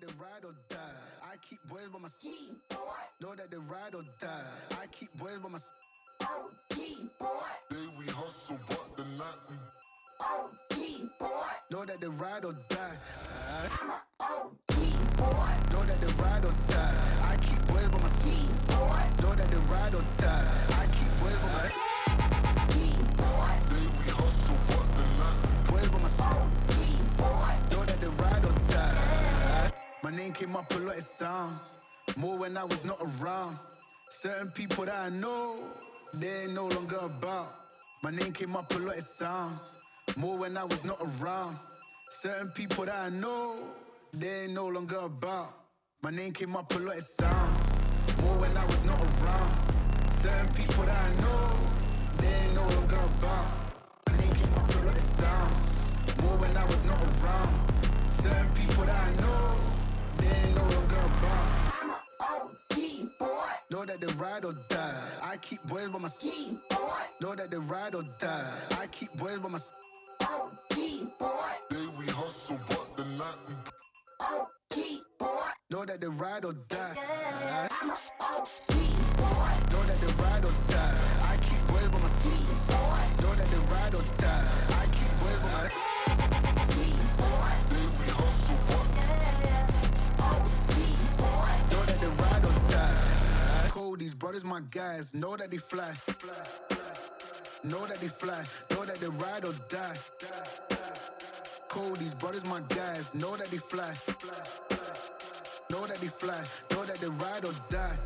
they ride or die. I keep boys by my side. Know that they ride or die. I keep boys by my side. Day we hustle, but the night we Know that they ride or die. I'm a OG boy. Know that they ride or die. I keep boys by my side. Know that they ride or die. I keep boys by my side. day we hustle, but the night we Boys by my side. Know that they ride or die. My name came up a lot, it sounds more when I was not around. Certain people that I know, they ain't no longer about. My name came up a lot, it sounds more when I was not around. Certain people that I know, they ain't no longer about. My name came up a lot, it sounds more when I was not around. Certain people that I know, they ain't no longer about. My name came up a lot, it sounds more when I was not around. Certain people that I know, they ain't no longer about. I'm a OG boy. Know that they ride or die. I keep boys by my side. G boy. Know that they ride or die. I keep boys by my side. OG boy. day we hustle, but the night we OG boy. Know that they ride or die. I'm a OG boy. Know that they ride or die. I keep boys by my side. Know that they ride or die. I keep boys by my side. day we hustle, but Know that they ride or die. Cold, these brothers my guys. Know that they fly. Know that they fly. Know that they ride or die. Cold, these brothers my guys. Know that they fly. Know that they fly. Know that they ride or die.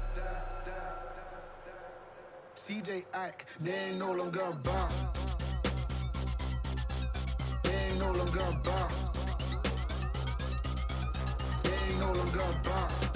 CJ Ike, they ain't no longer about. They ain't no longer about. They ain't no longer about.